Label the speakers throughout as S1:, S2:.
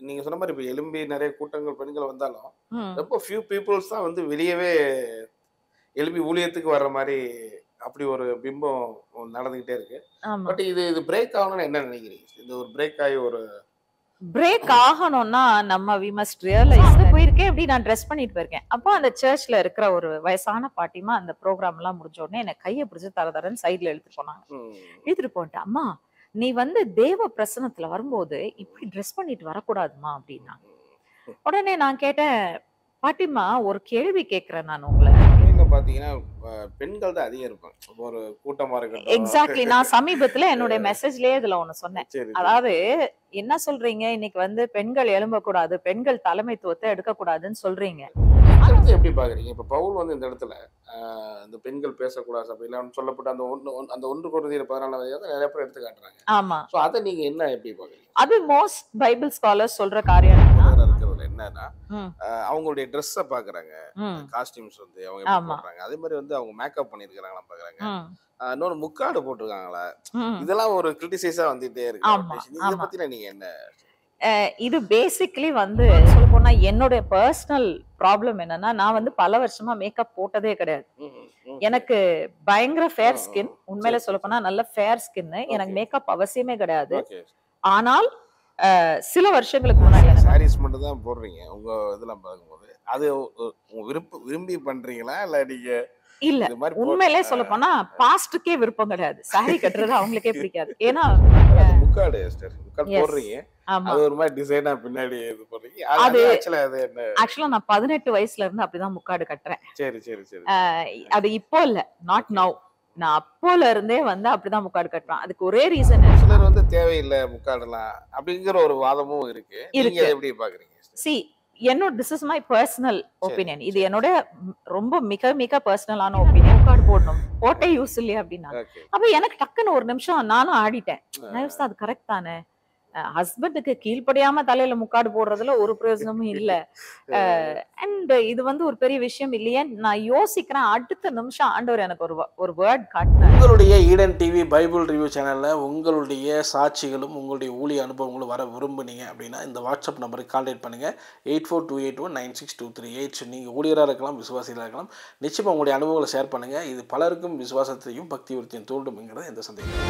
S1: நீங்க சொன்ன மாரி இப்ப எழும்பி நெறைய கூட்டங்கள் பெண்கள் வந்தாலும்,
S2: ம்.
S1: ரொம்ப ஃபியூ பீப்பிள்ஸ் தான் வந்து வெளியவே எழுப்பி ஊழியத்துக்கு வர்ற மாரி, அப்படி ஒரு பிம்பம் நடந்துகிட்டே இருக்கு.
S2: ஆமா.
S1: பட் இது இது பிரேக் ஆகணும்னு என்ன நினைக்கிறீங்க? இது ஒரு பிரேக் ஆயி ஒரு
S2: பிரேக் ஆகணும்னா நம்ம வி மஸ்ட் ரியலைஸ் அங்க போயிருக்கேன். இப்படி நான் ட்ரெஸ் பண்ணிட்டு போயிருக்கேன். அப்போ அந்த சர்ச்ல இருக்கிற ஒரு வயசான பாட்டிமா அந்த ப்ரோகிராம் எல்லாம் முடிஞ்ச உடனே என்ன கைய பிடிச்சு தர தரன்னு சைடுல இழுத்துட்டு போனாங்க.
S1: ம்.
S2: இழுத்துட்டு போன்ட்டு, அம்மா நீ வந்து தேவ பிரசன்னத்துல வரும்போது இப்படி ட்ரெஸ் பண்ணிட்டு வரக்கூடாதுமா அப்படின்னாங்க.
S1: ம்.
S2: உடனே நான் கேட்டேன், பாட்டிமா ஒரு கேள்வி கேட்கிறேன் நான் உங்கள.
S1: சபையில பார்த்தீங்கன்னா, பெண்கள் தான் அதிகம் இருப்பாங்க. ஒரு கூட்டமா இருக்கட்டும்.
S2: எக்ஸாக்ட்லி. நான் சமீபத்துல என்னுடைய மெசேஜ்லயே இதுல ஒண்ணு சொன்னேன்.
S1: சரி, சரி,
S2: அதாவது
S1: சரி.
S2: என்ன சொல்றீங்க? இன்னைக்கு வந்து பெண்கள் எழும்பக்கூடாது, பெண்கள் தலைமைத்துவத்த எடுக்கக்கூடாதுன்னு சொல்றீங்க.
S1: இந்த இடத்த எப்படி பார்க்குறீங்க? இப்ப பவுல் வந்து இந்த இடத்துல, இந்த பெண்கள் பேசக்கூடாது சபையில சொல்லப்பட்ட அந்த அந்த 1 கொரிந்தியர் 14ஆம் அதிகாரத்த நெறைய பேர் எடுத்து காட்டுறாங்க.
S2: ஆமா.
S1: ஸோ அத நீங்க என்ன எப்படி பார்க்குறீங்க?
S2: அது மோஸ்ட் பைபிள் ஸ்காலர்ஸ் சொல்ற காரியம் என்னன்னா,
S1: போதகரா இருக்கிறதுல என்னன்னா,
S2: ம்,
S1: அவங்களுடைய ட்ரெஸ்ஸ பார்க்குறாங்க.
S2: ம்,
S1: காஸ்டியூம்ஸ் வந்து அவங்க எப்படி
S2: ஆமா,
S1: போடுறாங்க. அதே மாரி வந்து அவங்க மேக்கப் பண்ணியிருக்கிறாங்களா பார்க்குறாங்க.
S2: ம்,
S1: இன்னொன்னு முக்காடு போட்டுருக்காங்களா?
S2: ம்.
S1: இதெல்லாம் ஒரு கிரிட்டிசைஸா வந்துட்டே இருக்கு.
S2: ஆமா,
S1: இத
S2: ஆமா.
S1: பத்தின நீங்க என்ன?
S2: இது பேசிக்கலி வந்து சொல்லப்போனா என்னுடைய பர்சனல் ப்ராப்ளம் என்னன்னா, நான் வந்து பல வருஷமா மேக்கப் போட்டதே கிடையாது.
S1: ம், ம்.
S2: எனக்கு பயங்கர ஃபேர்
S1: ம்,
S2: ஸ்கின்.
S1: ம்.
S2: உண்மையில
S1: சரி, சரி,
S2: சொல்லப்போனா
S1: சரி.
S2: நல்ல ஃபேர் ஸ்கின்னு. எனக்கு
S1: ஓகே.
S2: மேக்கப் அவசியமே கிடையாது.
S1: ஓகே.
S2: ஆனால் சில வருஷங்களுக்கு முன்னாடி எனக்கு
S1: சாரீஸ் மட்டும் தான் போடுறீங்க. உங்க இதெல்லாம் பார்க்கும்போது. அது உங்க விரும்பி பண்றீங்களா? இல்ல நீங்க
S2: இல்ல.
S1: இது மாரி
S2: உண்மையிலே சொல்லப்போனா பாஸ்டுக்கே விருப்பம் கிடையாது. சாரி கட்டுறது அவங்களுக்கே பிடிக்காது. ஏன்னா
S1: அது முக்காடு எஸ்டர். முக்காடு
S2: எஸ்.
S1: போடுறீங்க.
S2: ஆமா.
S1: அது ஒரு மாரி டிசைனா பின்னாடி இது போடுறீங்க. அது
S2: அது
S1: ஆக்சுவலா அது என்ன?
S2: ஆக்சுவலா நான் 18 வயசுல இருந்து அப்படிதான் முக்காடு கட்டுறேன்.
S1: சரி, சரி, சரி.
S2: அது இப்போ இல்ல. Not
S1: okay.
S2: நவ். நான் அப்போல இருந்தே வந்து அப்படிதான் முக்காடு கட்டுறேன். அதுக்கு ஒரே ரீசன்
S1: சிலர் வந்து தேவையில்ல முக்காடெல்லாம் அப்படிங்கிற ஒரு வாதமும் இருக்கு. நீங்க
S2: இருக்கு.
S1: அத எப்படி பார்க்குறீங்க?
S2: சி என்னோட திஸ் இஸ் மை பர்சனல்
S1: சரி,
S2: ஒபினியன். இது
S1: சரி.
S2: என்னோட ரொம்ப மிக மிக பர்சனலான ஒபினியன். முக்காடு போடணும். போட்டே யூஸ் இல்லையா அப்படின்னாங்க.
S1: ஓகே.
S2: அப்ப எனக்கு டக்குன்னு ஒரு நிமிஷம் நானும் ஆடிட்டேன்.
S1: ஆ.
S2: நான் யோசிச்சேன், அது கரெக்ட் தானே. ஹஸ்பண்டுக்கு கீழ்ப்படியாம தலையில முக்காடு போடுறதுல ஒரு பிரயோஜனமும் இல்ல. அண்ட் இது வந்து ஒரு பெரிய விஷயம் இல்லையே. நான் யோசிக்கிறேன். அடுத்த நிமிஷம் ஆண்டவர் எனக்கு ஒரு வேர்ட் காட்டினார்.
S3: உங்களுடைய ஈடன் டிவி பைபிள் ரிவ்யூ சேனலில் உங்களுடைய சாட்சிகளும் உங்களுடைய ஊழிய அனுபவங்களும் வர விரும்புனீங்க அப்படின்னா இந்த வாட்ஸ்அப் நம்பருக்கு கான்டாக்ட் பண்ணுங்கள். 8428196238. நீங்கள் ஊழியராக இருக்கலாம், விசுவாசிகளாக இருக்கலாம். நிச்சயமாக உங்களுடைய அனுபவங்களை ஷேர் பண்ணுங்கள். இது பலருக்கும் விசுவாசத்தையும் பக்தி விருத்தியும் தூண்டும்ங்கிறது எந்த சந்தேகம் இல்லை.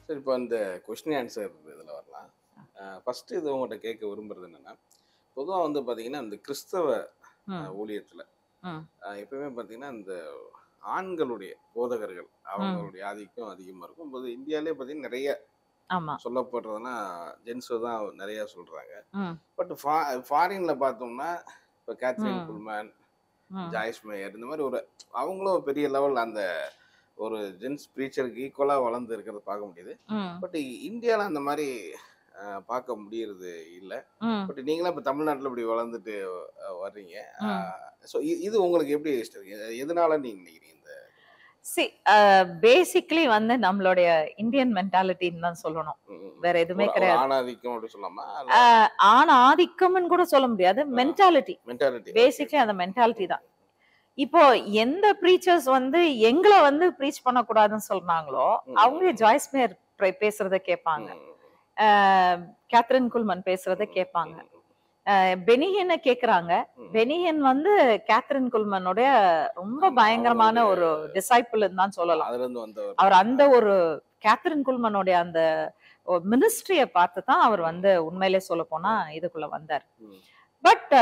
S1: சரி, இப்போ அந்த கொஸ்டின் ஆன்சர் இதில் வரலாம். ஃபர்ஸ்ட் இது உங்கள்கிட்ட கேட்க விரும்புறது என்னன்னா, பொதுவா வந்து பார்த்தீங்கன்னா, இந்த கிறிஸ்தவ
S2: ம்,
S1: ஊழியத்துல
S2: ம்,
S1: எப்பவுமே பார்த்தீங்கன்னா, இந்த ஆண்களுடைய போதகர்கள்
S2: ம்.
S1: அவங்களுடைய ஆதிக்கம் அதிகமா இருக்கும். போது இந்தியாவிலே பார்த்தீங்கன்னா நிறைய
S2: ஆமா.
S1: சொல்லப்படுறதுன்னா ஜென்ஸ் தான் நிறைய சொல்றாங்க.
S2: ம்,
S1: பட் ஃபாரின்ல பார்த்தோம்னா, இப்போ கேத்ரின்
S2: ம்,
S1: குல்மேன்,
S2: ம்,
S1: ஜாய்ஸ் மேயர் இந்த மாதிரி ஒரு அவங்களும் பெரிய லெவல் அந்த ஒரு ஜென்ஸ் ப்ரீச்சருக்கு ஈக்குவலா வளர்ந்து இருக்கிறத பார்க்க முடியுது.
S2: ம்,
S1: பட் இந்தியால அந்த மாதிரி பார்க்க முடியறது இல்ல.
S2: ம்,
S1: பட் நீங்களாம் இப்போ தமிழ்நாட்டுல இப்படி வளர்ந்துட்டு வர்றீங்க.
S2: ம்.
S1: ஸோ இது உங்களுக்கு எப்படி இஷ்டம்? எதனால நீங்க நினைக்கிறீங்க? இந்த
S2: சி பேசிக்கலி வந்து நம்மளுடைய இந்தியன் மென்டாலிட்டின்னு தான் சொல்லணும்.
S1: ம், ம்,
S2: வேற எதுவுமே
S1: ஒரு ஒரு
S2: கிடையாது.
S1: ஆணாதிக்கம் அப்படி சொல்லலாமா?
S2: ஆண் ஆதிக்கம்னு கூட சொல்ல முடியாது. மென்டாலிட்டி.
S1: மென்டாலிட்டி.
S2: பேசிக்கலி அந்த மென்டாலிட்டி தான். இப்போ எந்த ப்ரீச்சர்ஸ் வந்து எங்கள வந்து ப்ரீச் பண்ணக்கூடாதுன்னு சொல்றாங்களோ, அவங்களே ஜாய்ஸ் மேயர் பேசுறத கேட்பாங்க. கேத்ரின் குல்மன் பேசுறத கேட்பாங்க. பெனிஹின்ன கேக்குறாங்க. பெனிஹின் வந்து கேத்ரின் குல்மனுடைய ரொம்ப பயங்கரமான ஒரு டிசைபிள்னு தான் சொல்லலாம்.
S1: அதுல இருந்து வந்தவர்.
S2: அவர் அந்த ஒரு கேத்ரின் குல்மனுடைய அந்த மினிஸ்ட்ரிய பார்த்து தான் அவர் வந்து உண்மையிலே சொல்ல போனா இதுக்குள்ள வந்தார். பட்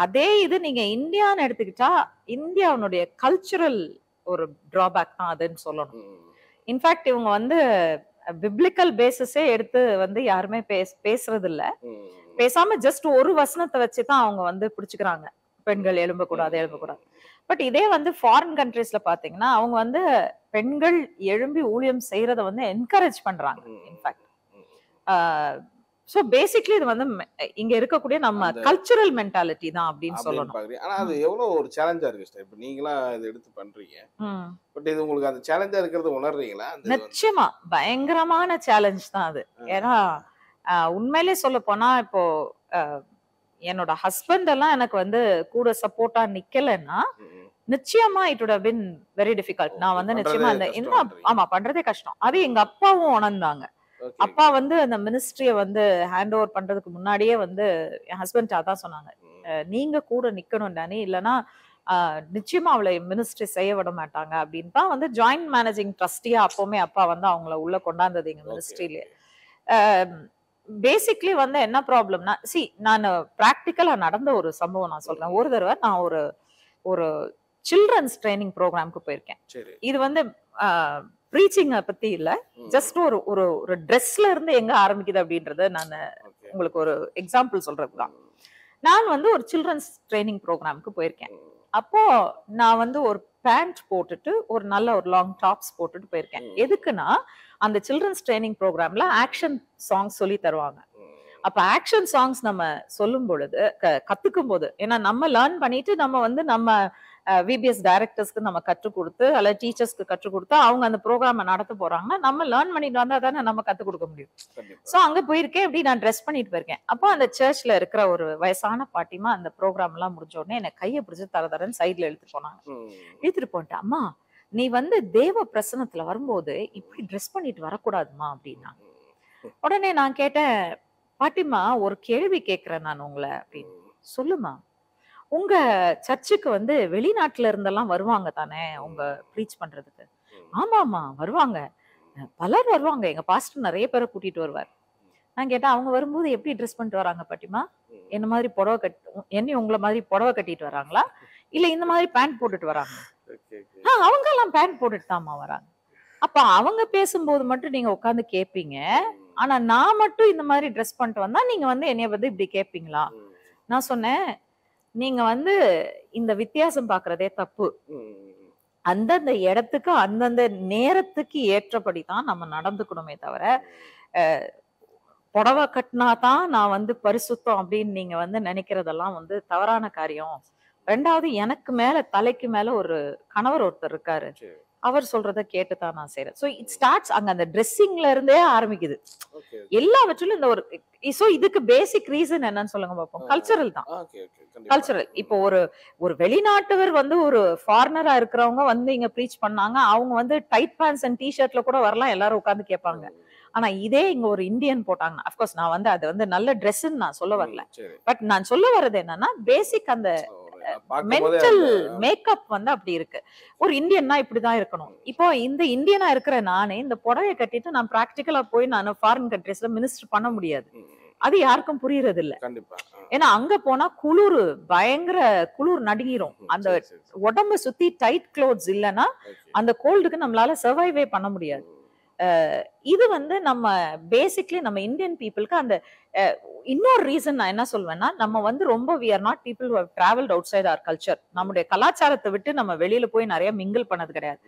S2: அதே இது நீங்க இந்தியான்னு எடுத்துக்கிட்டா இந்தியாவுடைய கல்ச்சுரல் ஒரு டிராபேக் தான் அதுன்னு சொல்லணும். இன்ஃபேக்ட் இவங்க வந்து பிப்ளிக்கல் பேசிஸே எடுத்து வந்து யாருமே பேசுறது இல்ல. பேசாம ஜஸ்ட் ஒரு வசனத்தை வச்சுதான் அவங்க வந்து பிடிச்சுக்கிறாங்க. பெண்கள் எழும்பக்கூடாது எழும்பக்கூடாது. பட் இதே வந்து ஃபாரின் கண்ட்ரீஸ்ல பாத்தீங்கன்னா அவங்க வந்து பெண்கள் எழும்பி ஊழியம் செய்யறத வந்து என்கரேஜ் பண்றாங்க. இன்ஃபேக்ட் சோ பேசிக்கலி இது வந்து இங்க இருக்கக்கூடிய நம்ம கல்ச்சுரல் மென்டாலிட்டி தான் அப்படின்னு சொல்லணும்.
S1: ஆனா அது எவ்வளவு ஒரு சேலஞ்சா இருக்கு சார். இப்ப நீங்களா இதை எடுத்து பண்றீங்க. பட் இது உங்களுக்கு அது சேலஞ்சா இருக்கிறது உணர்றீங்களா?
S2: நிச்சயமா பயங்கரமான சேலஞ்ச் தான் அது. ஏன்னா உண்மையிலே சொல்ல போனா இப்போ என்னோட ஹஸ்பண்ட் எல்லாம் எனக்கு வந்து கூட சப்போர்ட்டா நிக்கலன்னா நிச்சயமா it would have been very difficult. நான் வந்து நிச்சயமா இந்த ஆமா பண்றதே கஷ்டம். அது எங்க அப்பாவும் உணர்ந்தாங்க. அப்பா வந்து அந்த மினிஸ்ட்ரிய வந்து ஹேண்ட் ஓவர் பண்றதுக்கு முன்னாடியே வந்து என் ஹஸ்பண்ட் அதான் சொன்னாங்க, நீங்க கூட நிக்கணும் டானி, இல்லைன்னா நிச்சயமா அவளை மினிஸ்ட்ரி செய்ய விட மாட்டாங்க அப்படின்னு தான் வந்து ஜாயிண்ட் மேனேஜிங் ட்ரஸ்டியா அப்பவுமே அப்பா வந்து அவங்கள உள்ள கொண்டாந்தது எங்க மினிஸ்ட்ரியிலே. பேசிக்லி வந்து என்ன ப்ராப்ளம்னா, நான் பிராக்டிக்கலா நடந்த ஒரு சம்பவம் நான் சொல்றேன். ஒரு தடவை நான் ஒரு சில்ட்ரன்ஸ் ட்ரைனிங் ப்ரோக்ராம்க்கு போயிருக்கேன். இது வந்து ப்ரீச்சிங்க பத்தி இல்ல, ஜஸ்ட் ஒரு ட்ரெஸ்ல இருந்து எங்க ஆரம்பிக்குது அப்படின்றத நான் உங்களுக்கு ஒரு எக்ஸாம்பிள் சொல்றதுதான். நான் வந்து ஒரு சில்ட்ரன்ஸ் ட்ரைனிங் ப்ரோக்ராம்க்கு போயிருக்கேன். அப்போ நான் வந்து ஒரு பேண்ட் போட்டுட்டு ஒரு நல்ல ஒரு லாங் டாப்ஸ் போட்டுட்டு போயிருக்கேன். எதுக்குன்னா அந்த சில்ட்ரன்ஸ் ட்ரைனிங் ப்ரோக்ராம்ல ஆக்ஷன் சாங்ஸ் சொல்லி தருவாங்க. அப்ப ஆக்ஷன் சாங்ஸ் நம்ம சொல்லும் பொழுது கத்துக்கும் போது, ஏன்னா நம்ம லேர்ன் பண்ணிட்டு நம்ம வந்து நம்ம விபிஎஸ் டைரக்டர்ஸ்க்கு நம்ம கற்றுக் கொடுத்து அல்லது டீச்சர்ஸ்க்கு கற்றுக் கொடுத்து அவங்க அந்த ப்ரோக்ராம நடத்த போறாங்கன்னா நம்ம லேர்ன் பண்ணிட்டு வந்தா தானே நம்ம கத்துக் கொடுக்க முடியும். சோ அங்க போயிருக்கேன், இப்படி நான் ட்ரெஸ் பண்ணிட்டு போயிருக்கேன். அப்போ அந்த சர்ச்ல இருக்கிற ஒரு வயசான பாட்டிமா அந்த ப்ரோக்ராம் எல்லாம் முடிஞ்ச உடனே என்னை கையை பிடிச்சு தரன்னு சைட்ல இழுத்துட்டு போனாங்க. இழுத்துட்டு போன்ட்டு, அம்மா நீ வந்து தேவ பிரசனத்துல வரும்போது இப்படி ட்ரெஸ் பண்ணிட்டு வரக்கூடாதுமா அப்படின்னா. உடனே நான் கேட்டேன், பாட்டிமா ஒரு கேள்வி கேட்கிறேன் நான் உங்களை அப்படின்னு. சொல்லுமா, உங்க சர்ச்சுக்கு வந்து வெளிநாட்டுல இருந்தெல்லாம் வருவாங்க தானே உங்க ப்ரீச் பண்றதுக்கு? ஆமாமா வருவாங்க, பலர் வருவாங்க, எங்க பாஸ்டர் நிறைய பேரை கூட்டிட்டு வருவார். நான் கேட்டேன், அவங்க வரும்போது எப்படி ட்ரெஸ் பண்ணிட்டு வராங்க பாட்டிமா? என்ன மாதிரி புடவை என்ன உங்களை மாதிரி புடவை கட்டிட்டு வராங்களா, இல்ல இந்த மாதிரி பேண்ட் போட்டுட்டு வராங்க? அவங்க எல்லாம் பேண்ட் போட்டுட்டு தாமா வராங்க. அப்ப அவங்க பேசும்போது மட்டும் நீங்க உட்காந்து கேப்பீங்க, ஆனா நான் மட்டும் இந்த மாதிரி ட்ரெஸ் பண்ணிட்டு வந்தா நீங்க வந்து என்னைய வந்து இப்படி கேப்பீங்களா? நான் சொன்னேன், நீங்க வந்து இந்த வித்தியாசம் பாக்குறதே தப்பு. அந்தந்த இடத்துக்கு அந்தந்த நேரத்துக்கு ஏற்றபடிதான் நம்ம நடந்துக்கணுமே தவிர புடவை கட்டினாதான் நான் வந்து பரிசுத்தம் அப்படின்னு நீங்க வந்து நினைக்கிறதெல்லாம் வந்து தவறான காரியம். ரெண்டாவது, எனக்கு மேல தலைக்கு மேல ஒரு கணவர் ஒருத்தர் இருக்காரு, அவர் சொல்றத கேட்டுதான் நான் செய்யறேன். சோ இட் ஸ்டார்ட்ஸ் அங்க அந்த ட்ரெஸ்ஸிங்ல இருந்தே ஆரம்பிக்குது எல்லாவற்றிலும். இந்த ஒரு சோ இதுக்கு பேசிக் ரீசன் என்னன்னு சொல்லுங்க பாப்போம். கல்ச்சரல் தான், கல்ச்சரல். இப்போ ஒரு வெளிநாட்டவர் வந்து ஒரு ஃபாரினரா இருக்கிறவங்க வந்து இங்க ப்ரீச் பண்ணாங்க, அவங்க வந்து டைட் பேண்ட்ஸ் அண்ட் டிஷர்ட்ல கூட வரலாம், எல்லாரும் உட்கார்ந்து கேட்பாங்க. ஆனா இதே இங்க ஒரு இந்தியன் போட்டாங்கன்னா, அப்கோர்ஸ் நான் வந்து அது வந்து நல்ல ட்ரெஸ்ன்னு நான் சொல்ல வரல, பட் நான் சொல்ல வர்றது என்னன்னா பேசிக் அந்த மென்டல் மேக்கப் வந்து அப்படி இருக்கு. ஒரு இந்தியன்னா இப்படிதான் இருக்கணும். இப்போ இந்த இந்தியனா இருக்கிற நானே இந்த புடவையை கட்டிட்டு நான் பிராக்டிக்கலா போய் நான் ஃபாரின் கண்ட்ரீஸ்ல மினிஸ்டர் பண்ண முடியாது. அது யாருக்கும் புரியறது இல்ல. ஏன்னா அங்க போனா குளிர், பயங்கர குளிர் நடுங்கிரும். அந்த உடம்ப சுத்தி டைட் க்ளோத்ஸ் இல்லைன்னா அந்த கோல்டுக்கு நம்மளால சர்வைவே பண்ண முடியாது. இது வந்து நம்ம பேசிக்லி நம்ம இந்தியன் பீப்புளுக்கு அந்த இன்னொரு ரீசன் நான் என்ன சொல்வேன்னா, நம்ம வந்து ரொம்ப we are not people who have traveled outside our culture. நம்முடைய கலாச்சாரத்தை விட்டு நம்ம வெளியில போய் நிறைய மிங்கிள் பண்ணது கிடையாது.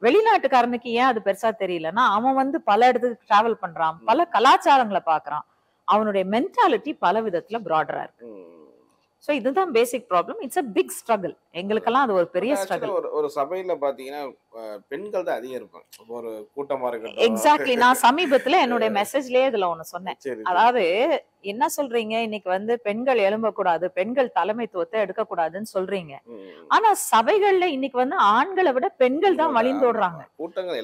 S2: வெளிநாட்டுக்காரனுக்கு ஏன் அது பெருசா தெரியலன்னா, அவன் வந்து பல இடத்துக்கு டிராவல் பண்றான், பல கலாச்சாரங்களை பாக்குறான், அவனுடைய மென்டாலிட்டி பல விதத்துல ப்ராடரா இருக்கு. சோ இதுதான் பேசிக் problem. It's a big struggle. எங்களுக்கெல்லாம் அது ஒரு பெரிய ஸ்ட்ரகிள்.
S1: ஒரு சபையில பாத்தீங்கன்னா பெண்கள் தான் அதிகம் இருப்பாங்க, ஒரு கூட்டமா இருக்கட்டும்.
S2: எக்ஸாக்ட்லி. நான் சமீபத்துல என்னுடைய மெசேஜ்லயே இதுல ஒண்ணு சொன்னேன். அதாவது என்ன சொல்றீங்க, இன்னைக்கு வந்து பெண்கள் எழும்பக்கூடாது, பெண்கள் தலைமைத்துவத்தை எடுக்கக்கூடாதுன்னு சொல்றீங்க. ஆனா சபைகள்ல இன்னைக்கு வந்து ஆண்களை விட பெண்கள் தான் வழிந்தோடுறாங்க.
S1: கூட்டங்கள்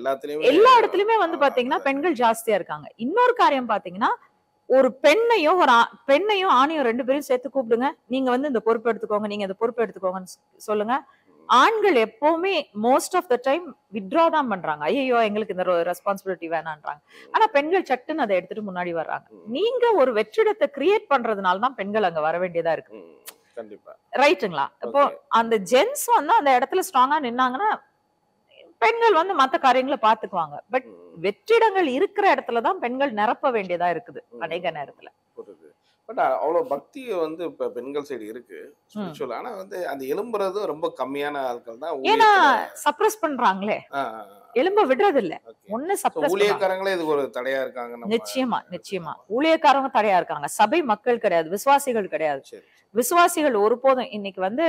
S2: எல்லா இடத்துலயுமே வந்து பாத்தீங்கன்னா பெண்கள் ஜாஸ்தியா இருக்காங்க. இன்னொரு காரியம் பாத்தீங்கன்னா, ஒரு பெண்ணையும் ஆணையும் ரெண்டு பேரும் சேர்த்து கூப்பிடுங்க, நீங்க வந்து இந்த பொறுப்பு எடுத்துக்கோங்க, நீங்க இந்த பொறுப்பு எடுத்துக்கோங்கன்னு சொல்லுங்க. ஆண்கள் எப்பவுமே most of the time withdraw தான் பண்றாங்க, ஐயோ எங்களுக்கு இந்த ரெஸ்பான்சிபிலிட்டி வேணான்றாங்க. ஆனா பெண்கள் சட்டுன்னு அதை எடுத்துட்டு முன்னாடி வர்றாங்க. நீங்க ஒரு வெற்றிடத்தை கிரியேட் பண்றதுனால தான் பெண்கள் அங்க வர வேண்டியதா இருக்கு. ரைட்டுங்களா? இப்போ அந்த ஜென்ஸ் வந்து அந்த இடத்துல ஸ்ட்ராங்கா நின்னாங்கன்னா பெண்கள் வந்து மத்த காரியங்களை பாத்துக்குவாங்க. பட் வெற்றிடங்கள் இருக்கிற இடத்துலதான் பெண்கள் நிரப்ப வேண்டியதா இருக்குது அநேக நேரத்துல.
S1: பட் அவ்வளவு பக்தி வந்து இப்ப பெண்கள் சைடு இருக்கு ஸ்பிரிச்சுவல். ஆனா வந்து அந்த எழும்புறது ரொம்ப கம்மியான ஆட்கள் தான்.
S2: ஏன்னா சப்ரஸ் பண்றாங்களே, எழும்ப விடுறது இல்ல. ஒண்ணு சப்ரஸ்.
S1: ஊழியக்காரங்களே இது ஒரு தடையா இருக்காங்க.
S2: நிச்சயமா ஊழியக்காரங்க தடையா இருக்காங்க. சபை மக்கள் கிடையாது, விசுவாசிகள் கிடையாது. விசுவாசிகள் ஒருபோதும் இன்னைக்கு வந்து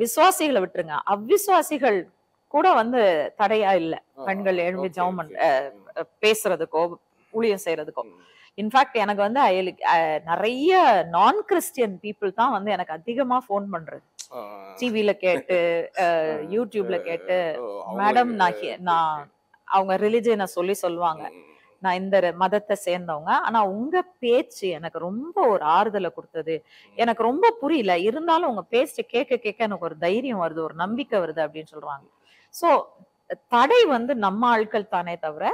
S2: விசுவாசிகளை விட்டுருங்க, அவ்விசுவாசிகள் கூட வந்து தடையா இல்ல பெண்கள் எழும்பி ஜெபம் பேசுறதுக்கோ ஊழியம் செய்யறதுக்கோ. இன்ஃபேக்ட் எனக்கு வந்து நிறைய நான் கிறிஸ்டியன் பீப்புள் தான் வந்து எனக்கு அதிகமா ஃபோன் பண்றது. டிவில கேட்டு யூடியூப்ல கேட்டு, மேடம் நான் அவங்க ரிலிஜனை சொல்லுவாங்க, நான் இந்த மதத்தை சேர்ந்தவங்க, ஆனா உங்க பேச்சு எனக்கு ரொம்ப ஒரு ஆறுதலை கொடுத்தது, எனக்கு ரொம்ப புரியல, இருந்தாலும் உங்க பேச்சு கேட்க கேட்க எனக்கு ஒரு தைரியம் வருது, ஒரு நம்பிக்கை வருது அப்படின்னு சொல்றாங்க. சோ தடை வந்து நம்ம ஆட்கள் தானே தவிர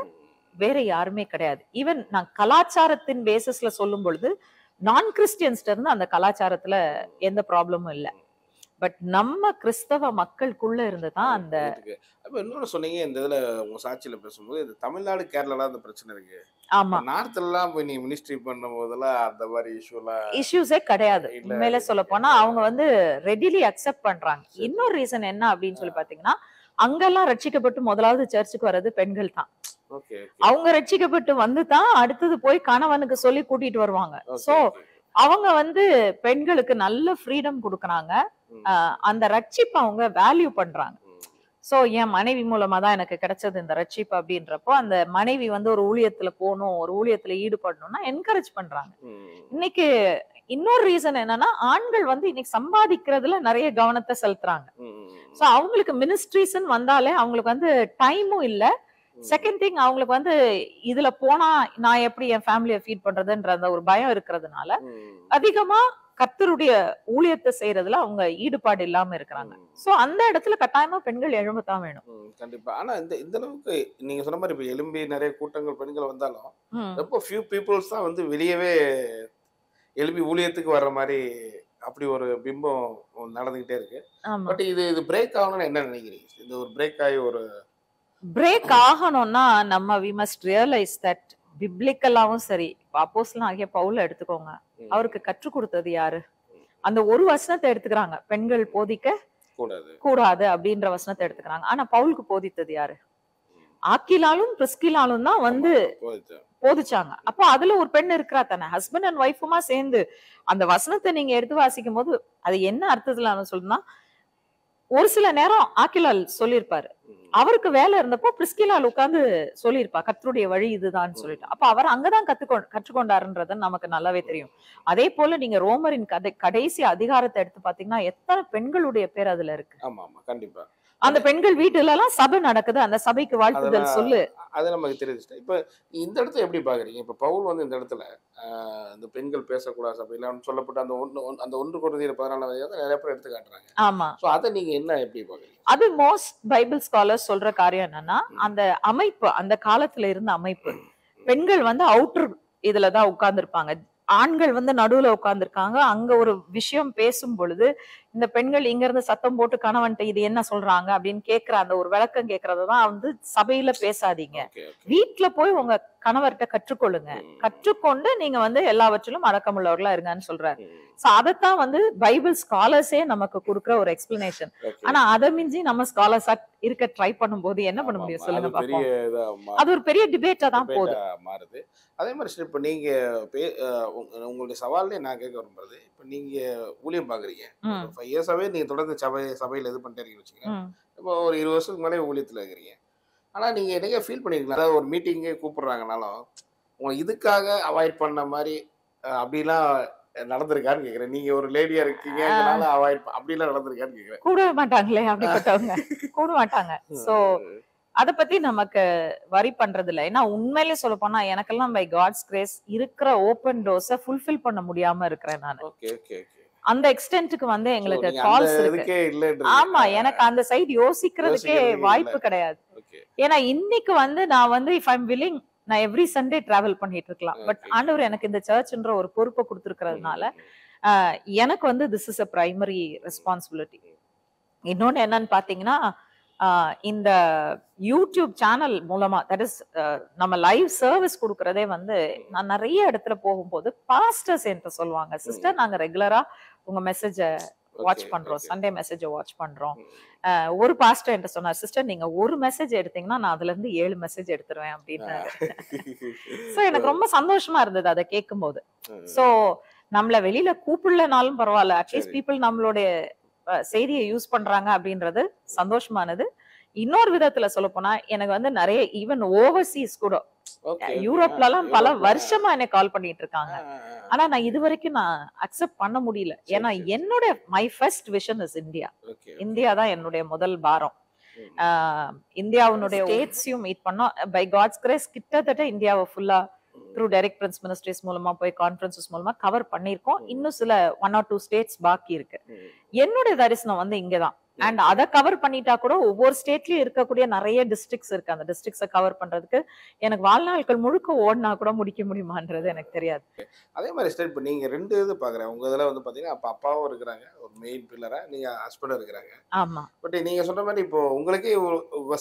S2: வேற யாருமே கிடையாது. ஈவன் நான் கலாச்சாரத்தின் பேசிஸ்ல சொல்லும் பொழுது நான் கிறிஸ்டியன்ஸ்ட இருந்து அந்த கலாச்சாரத்துல எந்த ப்ராப்ளமும் இல்லை. பட் நம்ம கிறிஸ்தவ மக்களுக்குள்ள இருந்துதான் அந்த
S1: அப்ப இன்னொன்னு சொன்னீங்க, இந்த இதுல உங்க சாட்சியில பேசும்போது இந்த தமிழ்நாடு கேரளால அந்த பிரச்சனை இருக்கு.
S2: ஆமா,
S1: நார்த்ல எல்லாம் போய் நீ மினிஸ்ட்ரி பண்ணும் போதெல்லாம் அந்த மாதிரி
S2: இஷ்யூஸே கிடையாது. உண்மையில சொல்ல போனா அவங்க வந்து ரெடிலி அக்செப்ட் பண்றாங்க. இன்னொரு ரீசன் என்ன அப்படின்னு சொல்லி பாத்தீங்கன்னா, அங்கெல்லாம் ரட்சிக்கப்பட்டு முதலாவது சர்ச்சுக்கு வர்றது பெண்கள் தான். அவங்க ரட்சிக்கப்பட்டு வந்து தான் அடுத்தது போய் கணவனுக்கு சொல்லி கூட்டிட்டு வருவாங்க. சோ அவங்க வந்து பெண்களுக்கு நல்ல ஃப்ரீடம் கொடுக்கறாங்க. அந்த ரட்சிப்பை அவங்க வேல்யூ பண்றாங்க. சோ என் மனைவி மூலமா தான் எனக்கு கிடைச்சது இந்த ரட்சிப்பு அப்படின்றப்போ அந்த மனைவி வந்து ஒரு ஊழியத்துல போகணும், ஒரு ஊழியத்துல ஈடுபடணும்னா என்கரேஜ் பண்றாங்க. இன்னைக்கு இன்னொரு ரீசன் என்னன்னா, ஆண்கள் வந்து இன்னைக்கு சம்பாதிக்கிறதுல நிறைய கவனத்தை செலுத்துறாங்க. சோ அவங்களுக்கு மினிஸ்ட்ரிஸ்ன்னு வந்தாலே அவங்களுக்கு வந்து டைமும் இல்ல. செகண்ட் திங், அவங்களுக்கு வந்து இதுல போனா நான் எப்படி என் ஃபேமிலியை ஃபீட் பண்றதுன்ற அந்த ஒரு பயம் இருக்கிறதுனால அதிகமா கர்த்தருடைய ஊழியத்தை செய்யறதுல அவங்க ஈடுபாடு இல்லாம இருக்கிறாங்க. சோ அந்த இடத்துல கட்டாயமா பெண்கள் எழும்பத்தான் வேணும்.
S1: கண்டிப்பா. ஆனா இந்த அளவுக்கு நீங்க சொன்ன மாதிரி இப்ப எழும்பி நிறைய கூட்டங்கள் பெண்கள் வந்தாலும் ரொம்ப ஃபியூ பீப்புள்ஸ் தான் வந்து வெளியவே எழுப்பி ஊழியத்துக்கு வர்ற மாதிரி அப்படி ஒரு பிம்பம் நடந்துகிட்டே இருக்கு. பட் இது பிரேக் ஆகணும்னு என்ன நினைக்கிறீங்க? இந்த ஒரு பிரேக் ஆகி ஒரு
S2: பிரேக் ஆகணும்னா நம்ம we must realize that பிப்ளிக்கலாவும் சரி, அப்போஸ்தலன் ஆகிய பவுல எடுத்துக்கோங்க, அவருக்கு கற்றுக் கொடுத்தது யாரு? அந்த ஒரு வசனத்தை எடுத்துக்கிறாங்க, பெண்கள் போதிக்க கூடாது அப்படின்ற வசனத்தை எடுத்துக்கிறாங்க. ஆனா பவுலுக்கு போதித்தது யாரு? ஆக்கிலாலும் பிரிஸ்கிலாலும் தான் வந்து போதிச்சாங்க. அப்போ அதுல ஒரு பெண் இருக்கிறா தானே, ஹஸ்பண்ட் அண்ட் ஒய்ஃபுமா சேர்ந்து அந்த வசனத்தை நீங்க எடுத்து வாசிக்கும் போது அது என்ன அர்த்தத்துல சொல்லுன்னா, ஒரு சில நேரம் ஆக்கிலால் சொல்லியிருப்பாரு, அவருக்கு வேலை இருந்தப்போ பிரிஸ்கிலால் உட்கார்ந்து சொல்லியிருப்பா கர்த்தருடைய வழி இதுதான் சொல்லிட்டு. அப்ப அவர் அங்கதான் கற்றுக்கொண்டாருன்றது நமக்கு நல்லாவே தெரியும். அதே போல நீங்க ரோமரின் கடைசி அதிகாரத்தை எடுத்து பாத்தீங்கன்னா எத்தனை பெண்களுடைய பேர் அதுல இருக்கு.
S1: ஆமா ஆமா கண்டிப்பா.
S2: அந்த பெண்கள் வீட்டுல எல்லாம் சபை நடக்குது, அந்த சபைக்கு வாழ்த்துதல் சொல்லு,
S1: அது நமக்கு தெரியுது. இப்ப இந்த இடத்துல எப்படி பாக்குறீங்க? இப்ப பவுல் வந்து இந்த இடத்துல இந்த பெண்கள் பேசக்கூடாது சபையில சொல்லப்பட்ட அந்த 1 கொரிந்தியர் 14 நிறைய பேர் எடுத்து காட்டுறாங்க.
S2: ஆமா,
S1: சோ அதை நீங்க என்ன எப்படி பாக்குறீங்க?
S2: அது மோஸ்ட் பைபிள் ஸ்காலர்ஸ் சொல்ற காரியம் என்னன்னா, அந்த அமைப்பு, அந்த காலத்துல இருந்த அமைப்பு, பெண்கள் வந்து அவுட்டர் இதுலதான் உட்கார்ந்து இருப்பாங்க, ஆண்கள் வந்து நடுவுல உட்கார்ந்து இருக்காங்க. அங்க ஒரு விஷயம் பேசும் பொழுது இந்த பெண்கள் இங்க இருந்து சத்தம் போட்டு கணவன்ட்ட இது என்ன சொல்றாங்க அப்படின்னு கேக்குற அந்த ஒரு விளக்கம் கேக்குறதுதான் வந்து சபையில பேசாதீங்க, வீட்டுல போய் உங்க கணவர்கிட்ட கற்றுக்கொள்ளுங்க, கற்றுக்கொண்டு நீங்க வந்து எல்லாவற்றிலும் அடக்கமுள்ளவர்களா இருங்கன்னு சொல்றாரு. சோ அதைத்தான் வந்து பைபிள் ஸ்காலர்ஸே நமக்கு கொடுக்குற ஒரு எக்ஸ்பிளனேஷன். ஆனா அதை மிஞ்சி நம்ம ஸ்காலர்ஸா இருக்க ட்ரை பண்ணும் போது என்ன பண்ண முடியும் சொல்லுங்க பாப்போம். அது ஒரு பெரிய டிபேட்டா தான் போகுது,
S1: மாறுது. அதே மாதிரி இப்ப நீங்க உங்களுடைய சவாலே நான் கேட்க விரும்புறது, இப்ப நீங்க ஊழியம் பாக்குறீங்க, 5 இயர்ஸாவே நீங்க தொடர்ந்து சபையில இது பண்ணிட்டு இருக்கீங்க வச்சுக்கோங்க. இப்போ ஒரு 20 வருஷத்துக்கு மேலே ஊழியத்துல இருக்கிறீங்க. ஆனா நீங்க என்னைய ஃபீல் பண்ணிருக்கலாம், அதாவது ஒரு மீட்டிங்கே கூப்பிடுறாங்கனாலும் உங்க இதுக்காக அவாய்ட் பண்ண மாதிரி அப்படிலாம் நடந்திருக்கான்னு கேக்குறேன். நீங்க ஒரு லேடியா இருக்கீங்க, அவாய்ட் அப்படிலாம் நடந்திருக்கான்னு கேக்குறேன்.
S2: கூட மாட்டாங்களே அப்படிப்பட்டவங்க, கூட மாட்டாங்க. சோ அத பத்தி நமக்கு வரி பண்றது இல்ல. ஏன்னா உண்மையிலே சொல்ல போனா எனக்கெல்லாம் பை காட்ஸ் கிரேஸ் இருக்கிற ஓபன் டோர்ஸ ஃபுல்ஃபில் பண்ண முடியாம இருக்கிறேன் நான். அந்த எக்ஸ்டென்ட்க்கு வந்து எங்களுக்கு கால்ஸ் இருக்கு. ஆமா, எனக்கு அந்த சைடு யோசிக்கிறதுக்கே வாய்ப்பு கிடையாது. ஏன்னா இன்னைக்கு வந்து நான் வந்து இஃப் ஐம் வில்லிங், நான் எவ்ரி சண்டே டிராவல் பண்ணிட்டு இருக்கலாம். பட் ஆண்டவர் எனக்கு இந்த சர்ச்ன்ற ஒரு பொறுப்பை கொடுத்திருக்கிறதுனால எனக்கு வந்து this is a primary responsibility. இன்னொன்னு என்னன்னு பாத்தீங்கன்னா, இந்த யூடியூப் சேனல் மூலமா, தட் இஸ் நம்ம லைவ் சர்வீஸ் கொடுக்கறதே வந்து நான் நிறைய இடத்துல போகும்போது பாஸ்டர்ஸ் என்கிட்ட சொல்லுவாங்க, சிஸ்டர் நாங்க ரெகுலரா உங்க மெசேஜ வாட்ச் பண்றோம், சண்டே மெசேஜ வாட்ச் பண்றோம். ஒரு பாஸ்டர் என்கிட்ட சொன்னார், சிஸ்டர் நீங்க ஒரு மெசேஜ் எடுத்தீங்கன்னா நான் அதுல இருந்து 7 மெசேஜ் எடுத்துருவேன் அப்படின்னு. சோ எனக்கு ரொம்ப சந்தோஷமா இருந்தது அதை கேட்கும் போது. சோ நம்மள வெளியில கூப்பிடலனாலும் பரவாயில்ல, அட்லீஸ்ட் பீப்புள் நம்மளுடைய செய்தியை யூஸ் பண்றாங்க அப்படின்றது சந்தோஷமானது. இன்னொரு விதத்துல சொல்ல போனா எனக்கு வந்து நிறைய ஈவன் ஓவர்சீஸ் கூட யூரோப்ல எல்லாம் பல வருஷமா என்ன கால் பண்ணிட்டு இருக்காங்க. ஆனா நான் இது வரைக்கும் நான் அக்செப்ட் பண்ண முடியல. ஏன்னா என்னோட my first vision is India. India தான் என்னுடைய முதல் பாரம். இந்தியாவுடைய ஸ்டேட்ஸையும் மீட் பண்ணோம். பை காட்ஸ் கிரேஸ் கிட்டத்தட்ட இந்தியாவை ஃபுல்லா த்ரூ டைரக்ட் பிரின்ஸ் மினிஸ்ட்ரிஸ் மூலமா போய் கான்ஃபரன்சஸ் மூலமா கவர் பண்ணிருக்கோம். இன்னும் சில 1 or 2 ஸ்டேட்ஸ் பாக்கி இருக்கு. என்னுடைய தரிசனம் வந்து இங்கதான். அண்ட் அதை கவர் பண்ணிட்டா கூட ஒவ்வொரு ஸ்டேட்லயும் இருக்கக்கூடிய நிறைய டிஸ்ட்ரிக்ட்ஸ் இருக்கு. அந்த டிஸ்ட்ரிக்ட்ஸை கவர் பண்றதுக்கு எனக்கு வாழ்நாட்கள் முழுக்க ஓடினா கூட முடிக்க முடியுமான்றது எனக்கு தெரியாது.
S1: அதே மாதிரி ஸ்டேட் இப்போ நீங்க 2 இது பாக்குறேன். உங்க இதுல வந்து பாத்தீங்கன்னா அப்ப அப்பாவும் இருக்கிறாங்க, ஒரு மெயின் பில்லரா, நீங்க ஹஸ்பண்டும் இருக்கிறாங்க.
S2: ஆமா.
S1: பட் நீங்க சொல்ற மாதிரி இப்போ உங்களுக்கே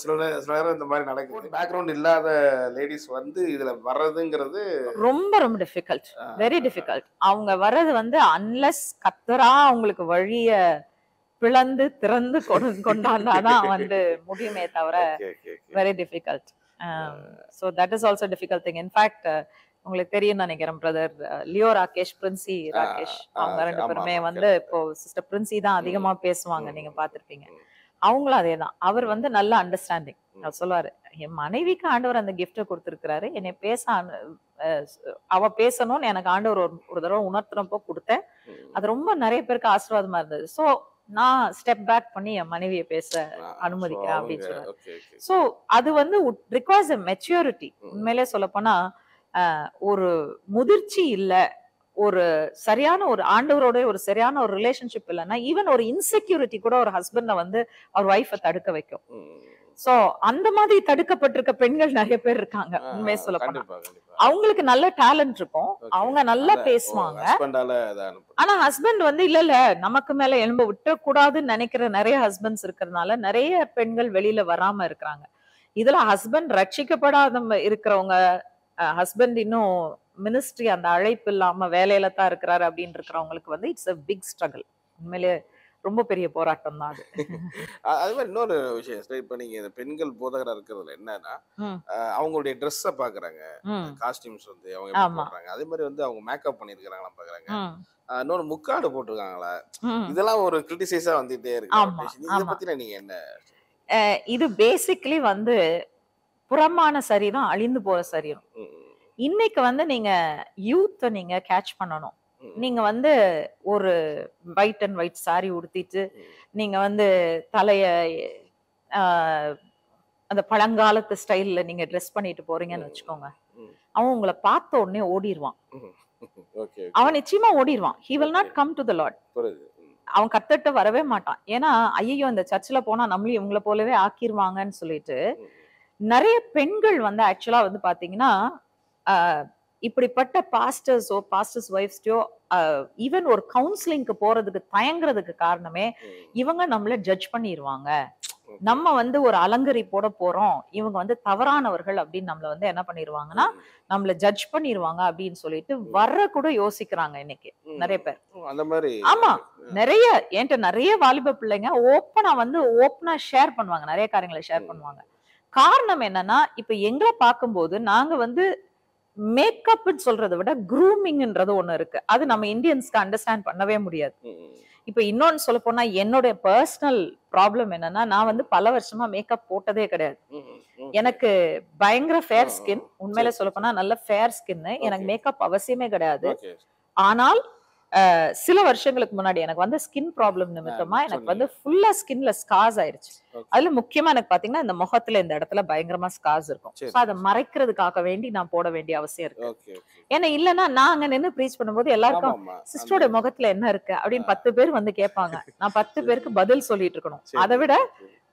S1: சில நேரம் இந்த மாதிரி நடக்குது. பேக்ரவுண்ட் இல்லாத லேடிஸ் வந்து இதுல வர்றதுங்கிறது
S2: ரொம்ப ரொம்ப டிஃபிகல்ட், வெரி டிஃபிகல்ட். அவங்க வர்றது வந்து அன்லெஸ் கத்தரா அவங்களுக்கு வழிய பிளந்து திறந்து கொண்டாதான் வந்து முடியுமே தவிர very difficult. So that is also difficult thing. In fact உங்களுக்கு தெரியும் நினைக்கிறேன் பிரதர் லியோ ராகேஷ், பிரின்சி ராகேஷ், அவங்க 2 பேருமே வந்து இப்போ சிஸ்டர் பிரின்சி தான் அதிகமா பேசுவாங்க, நீங்க பாத்திருப்பீங்க. அவங்களும் அதே தான். அவர் வந்து நல்ல அண்டர்ஸ்டாண்டிங். அவர் சொல்லுவாரு, என் மனைவிக்கு ஆண்டவர் அந்த கிஃப்ட கொடுத்திருக்கிறாரு, என்னை அவ பேசணும்னு எனக்கு ஆண்டவர் ஒரு தடவை உணர்த்துறப்போ கொடுத்தேன். அது ரொம்ப நிறைய பேருக்கு ஆசீர்வாதமா இருந்தது. ஸோ நான் ஸ்டெப் பேக் பண்ணி என் மனைவியை பேச அனுமதிக்கிறேன் அப்படின்னு சொல்றாரு. சோ அது வந்து ரிக்வயர்ஸ் எ மெச்சூரிட்டி. உண்மையிலே சொல்ல போனா ஒரு முதிர்ச்சி இல்ல, ஒரு சரியான ஒரு ஆண்டவரோட ஒரு சரியான ஒரு ரிலேஷன்ஷிப் இல்லைன்னா ஈவன் ஒரு இன்செக்யூரிட்டி கூட ஒரு ஹஸ்பண்ட வந்து அவர் ஒய்ஃபை தடுக்க வைக்கும். சோ அந்த மாதிரி தடுக்கப்பட்டிருக்க பெண்கள் நிறைய பேர் இருக்காங்க. உண்மையை சொல்ல போனா அவங்களுக்கு நல்ல டேலண்ட் இருக்கும், அவங்க நல்லா பேசுவாங்க. ஆனா ஹஸ்பண்ட் வந்து இல்ல நமக்கு மேல எலும்ப விட்ட கூடாதுன்னு நினைக்கிற நிறைய ஹஸ்பண்ட்ஸ் இருக்கிறதுனால நிறைய பெண்கள் வெளியில வராம இருக்கிறாங்க. இதுல ஹஸ்பண்ட் ரட்சிக்கப்படாத இருக்கிறவங்க, ஹஸ்பண்ட் இன்னும் மினிஸ்ட்ரி அந்த அழைப்பு இல்லாம வேலையில தான் இருக்கிறாரு அப்படின்னு இருக்கிறவங்களுக்கு வந்து இட்ஸ் a big struggle. உண்மையிலே ரொம்ப பெரிய போராட்டம் தான் அது.
S1: அது மாதிரி இன்னொரு விஷயம், இப்ப நீங்க இந்த பெண்கள் போதகரா இருக்கிறதுல என்னன்னா அவங்களுடைய ட்ரெஸ்ஸை பாக்குறாங்க, காஸ்டியூம்ஸ் வந்து அவங்க போடுறாங்க, அதே மாதிரி வந்து அவங்க மேக்கப் பண்ணிருக்காங்களா பாக்குறாங்க, இன்னொரு முக்காடு போட்டிருக்காங்களா, இதெல்லாம் ஒரு கிரிட்டிசைஸா வந்துட்டே இருக்கு. இதை பத்தின நீங்க என்ன?
S2: இது பேசிக்கலி வந்து புறமான சரீரம் அழிந்து போற சரீரம். இன்னைக்கு வந்து நீங்க யூத்தை நீங்க கேட்ச் பண்ணணும். நீங்க வந்து ஒரு ஒயிட் அண்ட் ஒயிட் சாரி உடுத்திட்டு நீங்க வந்து தலைய அந்த பழங்காலத்து ஸ்டைல்ல நீங்க ட்ரெஸ் பண்ணிட்டு போறீங்கன்னு வச்சுக்கோங்க, அவன் உங்களை பார்த்த உடனே ஓடிடுவான். அவன் நிச்சயமா ஓடிடுவான். he will not come to the Lord. அவன் கத்துட்டு வரவே மாட்டான். ஏன்னா ஐயோ இந்த சர்ச்சில் போனா நம்மளையும் இவங்களை போலவே ஆக்கிருவாங்கன்னு சொல்லிட்டு நிறைய பெண்கள் வந்து ஆக்சுவலா வந்து பாத்தீங்கன்னா இப்படிப்பட்ட பாஸ்டர்ஸோ பாஸ்டர்ஸ் ஒய்ஃப்ஸோ ஈவன் ஒரு கவுன்சிலிங்க்கு போறதுக்கு தயங்குறதுக்கு காரணமே இவங்க நம்மள ஜட்ஜ் பண்ணிடுவாங்க, நம்ம வந்து ஒரு அலங்கரிப்போட போறோம், இவங்க வந்து தவறானவர்கள் அப்படின்னு நம்மள வந்து என்ன பண்ணிடுவாங்கன்னா நம்மள ஜட்ஜ் பண்ணிடுவாங்க அப்படின்னு சொல்லிட்டு வர்ற கூட யோசிக்கிறாங்க இன்னைக்கு நிறைய பேர். ஆமா, நிறைய என்கிட்ட நிறைய வாலிப பிள்ளைங்க ஓப்பனா ஷேர் பண்ணுவாங்க, நிறைய காரியங்களை ஷேர் பண்ணுவாங்க. காரணம் என்னன்னா இப்ப எங்களை பார்க்கும்போது நாங்க வந்து மேக்கப் சொல்றதை விட க்ரூமிங்ன்றது ஒண்ணு இருக்கு. அது நம்ம இந்தியன்ஸ்க்கு அண்டர்ஸ்டாண்ட் பண்ணவே முடியாது. இப்ப இன்னொன்னு சொல்ல போனா என்னுடைய பர்சனல் ப்ராப்ளம் என்னன்னா நான் வந்து பல வருஷமா மேக்கப் போட்டதே கிடையாது. எனக்கு பயங்கர ஃபேர் ஸ்கின், உண்மையில சொல்ல போனா நல்ல ஃபேர் ஸ்கின், எனக்கு மேக்கப் அவசியமே கிடையாது. ஆனால் சில வருஷங்களுக்கு முன்னாடி எனக்கு வந்து ஸ்கின் ப்ராப்ளம் நிமித்தமா எனக்கு வந்து ஃபுல்லா ஸ்கின்ல ஸ்கார்ஸ் ஆயிருச்சு. அதுல முக்கியமா எனக்கு பாத்தீங்கன்னா இந்த முகத்துல இந்த இடத்துல பயங்கரமா ஸ்கார்ஸ் இருக்கும். அதை மறைக்கிறதுக்காக வேண்டி நான் போட வேண்டிய அவசியம் இருக்கு. ஏன்னா இல்லன்னா நான் அங்க நின்று ப்ரீச் பண்ணும்போது எல்லாருக்கும் சிஸ்டரோட முகத்துல என்ன இருக்கு அப்படின்னு 10 பேர் வந்து கேட்பாங்க. நான் 10 பேருக்கு பதில் சொல்லிட்டு இருக்கணும். அதை விட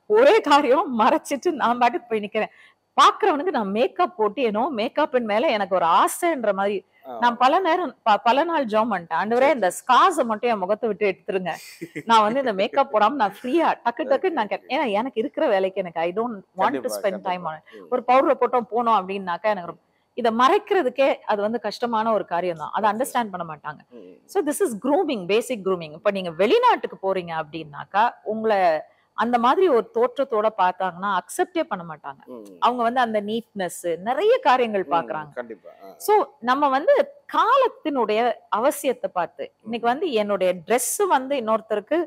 S2: ஒரே காரியம் மறைச்சிட்டு நான் பாட்டுக்கு போய் நிக்கிறேன். பாக்குறவனுக்கு நான் மேக்கப் போட்டு ஏனோ மேக்கப்பின் மேல எனக்கு ஒரு ஆசைன்ற மாதிரி நான் பல நாள் ஜாம் பண்ணிட்டேன். ஆண்டவரே இந்த ஸ்கார்ஸை மட்டும் என் முகத்தை விட்டு எடுத்துருங்க, நான் வந்து இந்த மேக்கப் போடாம நான் ஃப்ரீயா டக்கு நான் ஏன்னா எனக்கு இருக்கிற வேலைக்கு எனக்கு I don't want to spend time on ஒரு பவுடர் போட்டோம் போனோம் அப்படின்னாக்கா எனக்கு இதை மறைக்கிறதுக்கே அது வந்து கஷ்டமான ஒரு காரியம் தான். அதை அண்டர்ஸ்டாண்ட் பண்ண மாட்டாங்க. So this is grooming, basic grooming. இப்ப நீங்க வெளிநாட்டுக்கு போறீங்க அப்படின்னாக்கா உங்களை அந்த மாதிரி ஒரு தோற்றத்தோட பார்த்தாங்கன்னா அக்செப்டே பண்ண மாட்டாங்க. அவங்க வந்து அந்த நீட்னஸ் நிறைய காரியங்கள் பாக்குறாங்க. சோ நம்ம வந்து காலத்தினுடைய அவசியத்தை பார்த்து இன்னைக்கு வந்து என்னுடைய ட்ரெஸ் வந்து இன்னொருத்தருக்கு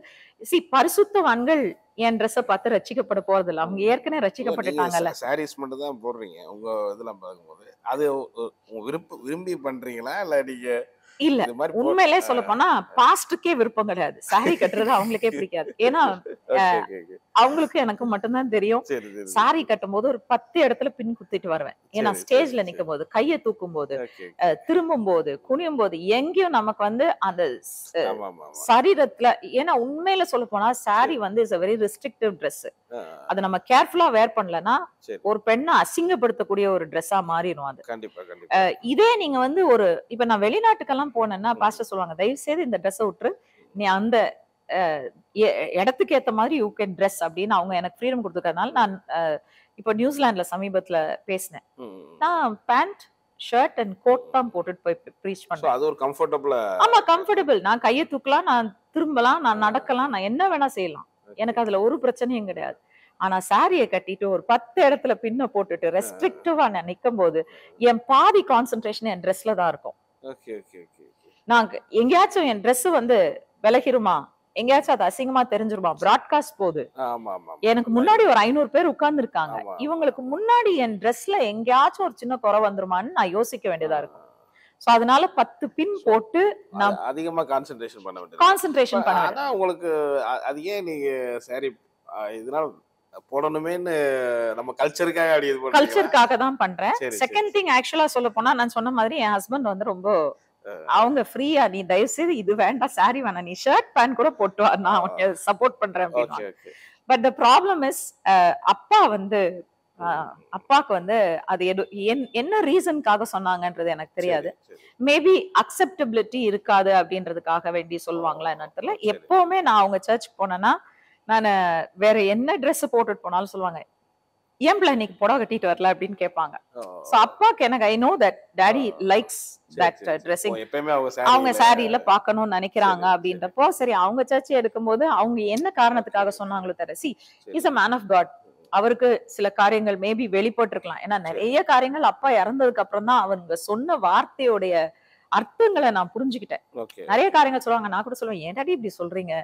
S2: பரிசுத்தவான்கள் என் ட்ரெஸ்ஸை பார்த்து ரசிக்கப்பட போறது இல்லை. அவங்க ஏற்கனவே ரசிக்கப்பட்டுட்டாங்கல்ல.
S1: சாரீஸ் மட்டும் தான் போடுறீங்க உங்க இதெல்லாம் பார்க்கும்போது, அது விரும்பி பண்றீங்களா இல்ல நீங்க
S2: இல்ல, உண்மையிலே சொல்ல போனா பாஸ்டுக்கே விருப்பம் கிடையாது. சாரி கட்டுறது அவங்களுக்கே பிடிக்காது. ஏன்னா அவங்களுக்கு எனக்கு மட்டும்தான் தெரியும். சாரி கட்டும் போது ஒரு 10 இடத்துல பின் குத்திட்டு வருவேன். ஏன்னா ஸ்டேஜ்ல நிக்கும் போது, கையை தூக்கும் போது, திரும்பும் போது, குனியும் போது, எங்கேயும் நமக்கு வந்து அந்த சரீரத்துல, ஏன்னா உண்மையில சொல்ல போனா சாரி வந்து is a very restrictive dress. அதை நம்ம கேர்ஃபுல்லா வேர் பண்ணலன்னா ஒரு பெண்ணை அசிங்கப்படுத்தக்கூடிய ஒரு ட்ரெஸ்ஸா மாறிடும் அது. இதே நீங்க வந்து ஒரு இப்ப நான் வெளிநாட்டுக்கெல்லாம் போனேன்னா பாஸ்டர் சொல்லுவாங்க, தயவு செய்து இந்த ட்ரெஸ்ஸை விட்டு நீ அந்த இடத்துக்கு ஏத்த மாதிரி யூ கேன் ட்ரெஸ் அப்படின்னு அவங்க எனக்கு ஃப்ரீடம் கொடுத்துக்கிறதுனால நான் இப்போ நியூசிலாந்துல சமீபத்துல பேசினேன். நான் பேண்ட் ஷர்ட் அண்ட் கோட் தான் போட்டுட்டு போய் ப்ரீச் பண்றேன்.
S1: அது ஒரு கம்ஃபர்டபிள்.
S2: ஆமா, கம்ஃபர்டபிள். நான் கையை தூக்கலாம், நான் திரும்பலாம், நான் நடக்கலாம், நான் என்ன வேணா செய்யலாம். எனக்கு அதுல ஒரு பிரச்சனையும் கிடையாது. ஆனா சாரியை கட்டிட்டு ஒரு 10 இடத்துல பின்ன போட்டுட்டு ரெஸ்ட்ரிக்டிவா நான் நிக்கும் போது என் பாதி கான்சென்ட்ரேஷன் என் ட்ரெஸ்ல தான் இருக்கும். நான் எங்கேயாச்சும் என் ட்ரெஸ் வந்து விலகிருமா, எங்கேயாச்சும் அது அசிங்கமா தெரிஞ்சிருமா, பிராட்காஸ்ட் போகுது, எனக்கு முன்னாடி ஒரு 500 பேர் உட்கார்ந்து இருக்காங்க, இவங்களுக்கு முன்னாடி என் ட்ரெஸ்ல எங்கேயாச்சும் ஒரு சின்ன குறை வந்துருமான்னு நான் யோசிக்க வேண்டியதா இருக்கும். சோ அதனால 10 பின் போட்டு நான்
S1: அதிகமா கான்சென்ட்ரேஷன் பண்ண வேண்டியது. ஆனா உங்களுக்கு அது ஏன் நீங்க சாரி இதனால போடணுமேன்னு நம்ம கல்ச்சருக்காக அப்படி இது பண்றீங்க?
S2: கல்ச்சருக்காக தான் பண்றேன். செகண்ட் திங், ஆக்சுவலா சொல்ல போனா நான் சொன்ன மாதிரி என் ஹஸ்பண்ட் வந்து ரொம்ப அவங்க ஃப்ரீயா, நீ தயவு செய்து இது வேண்டாம், சாரி வேணாம், நீ ஷர்ட் பேண்ட் கூட போட்டு வா, நான் அவங்க சப்போர்ட் பண்றேன் அப்படின்னு. பட் த ப்ராப்ளம் இஸ் அப்பா வந்து அப்பாக்கு வந்து அது என்ன ரீசனுக்காக சொன்னாங்கன்றது எனக்கு தெரியாது. மேபி அக்செப்டபிலிட்டி இருக்காது அப்படின்றதுக்காக வேண்டி சொல்லுவாங்களா என்னன்னு தெரியல. எப்பவுமே நான் அவங்க சர்ச் போனேன்னா நான் வேற என்ன ட்ரெஸ் போட்டுட்டு போனாலும் சொல்லுவாங்க, ஏன் பிள்ளை இன்னைக்கு புடவை கட்டிட்டு வரல அப்படின்னு கேட்பாங்க. சோ அப்பாக்கு எனக்கு I know that daddy likes that dressing, அவங்க சாரியில பாக்கணும்னு நினைக்கிறாங்க அப்படின்றப்போ சரி அவங்க சர்ச்சை எடுக்கும்போது அவங்க என்ன காரணத்துக்காக சொன்னாங்களோ தர, she is a man of God, அவருக்கு சில காரியங்கள் மேபி வெளிப்பட்டு இருக்கலாம். ஏன்னா நிறைய காரியங்கள் அப்பா இறந்ததுக்கு அப்புறம் தான் அவங்க சொன்ன வார்த்தையோடைய அர்த்தங்களை நான் புரிஞ்சுக்கிட்டேன். நிறைய காரியங்கள் சொல்லுவாங்க, நான் கூட சொல்லுவேன், ஏன் டாடி இப்படி சொல்றீங்க,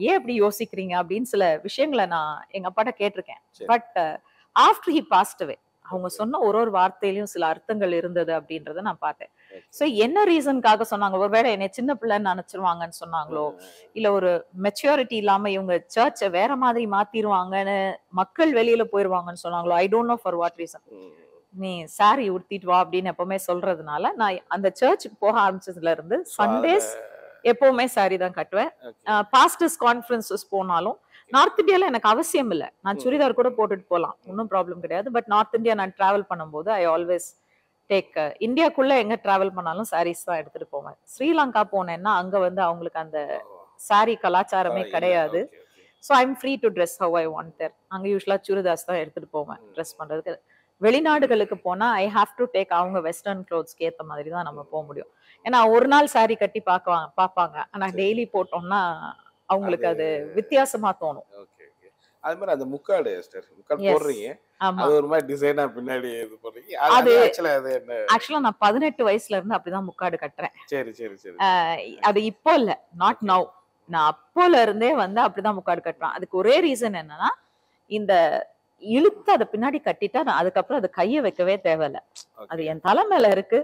S2: ஏன் இப்படி யோசிக்கிறீங்க அப்படின்னு சில விஷயங்களை நான் எங்க அப்பாட்ட கேட்டிருக்கேன். பட் ஆஃப்டர் ஹி பாஸ்ட் அவே அவங்க சொன்ன ஒரு வார்த்தையிலயும் சில அர்த்தங்கள் இருந்தது அப்படின்றத நான் பார்த்தேன். சோ என்ன ரீசனுக்காக சொன்னாங்க, ஒருவேளை என்னை சின்ன பிள்ளைன்னு நினைச்சிருவாங்கன்னு சொன்னாங்களோ, இல்ல ஒரு மெச்சூரிட்டி இல்லாம இவங்க சர்ச்சை வேற மாதிரி மாத்திருவாங்கன்னு, மக்கள் வெளியில போயிருவாங்கன்னு சொன்னாங்களோ, I don't know for what reason. நீ சாரி உடுத்திட்டு வா அப்படின்னு எப்பவுமே சொல்றதுனால நான் அந்த சர்ச்சுக்கு போக ஆரம்பிச்சதுல இருந்து சண்டேஸ் எப்பவுமே சாரி தான் கட்டுவேன். பாஸ்டர்ஸ் கான்ஃபரன்சஸ் போனாலும் நார்த் இந்தியால எனக்கு அவசியம் இல்லை, நான் சுடிதார் கூட போட்டுட்டு போகலாம், ஒன்றும் ப்ராப்ளம் கிடையாது. பட் நார்த் இந்தியா நான் டிராவல் பண்ணும்போது ஐ ஆல்வேஸ் டேக், இந்தியாக்குள்ள எங்க டிராவல் பண்ணாலும் சாரீஸ் தான் எடுத்துட்டு போவேன். ஸ்ரீலங்கா போனேன்னா அங்க வந்து அவங்களுக்கு அந்த சாரி கலாச்சாரமே கிடையாது. So I am free to dress how I want there. அங்க யூஸ்வலா சுடிதார்ஸ் தான் எடுத்துட்டு போவேன் ட்ரெஸ் பண்றதுக்கு. வெளிநாடுகளுக்கு போனா ஐ ஹாவ் டு டேக் அவங்க வெஸ்டர்ன் க்ளோத்ஸ்க்கு ஏத்த மாதிரி தான் நம்ம போக முடியும். ஏன்னா ஒரு நாள் சாரி கட்டி பாப்பாங்க, ஆனா டெய்லி போட்டோம்னா அவங்களுக்கு அது வித்தியாசமா தோணும்.
S1: அது மாதிரி அந்த முக்காடு போடுறீங்க, அது ஒரு மாதிரி டிசைனா பின்னாடி இது போடுறீங்க.
S2: அது
S1: ஆக்சுவலா
S2: நான் 18 வயசுல இருந்து அப்படிதான் முக்காடு கட்டுறேன்.
S1: சரி சரி சரி.
S2: அது இப்போ இல்ல, நாட் நவ், நான் அப்போல இருந்தே வந்து அப்படிதான் முக்காடு கட்டுறேன். அதுக்கு ஒரே ரீசன் என்னன்னா, இந்த இழுத்து அதை பின்னாடி கட்டிட்டா நான் அதுக்கப்புறம் அது கைய வைக்கவே தேவையில்ல. அது என் தலை மேல இருக்கு,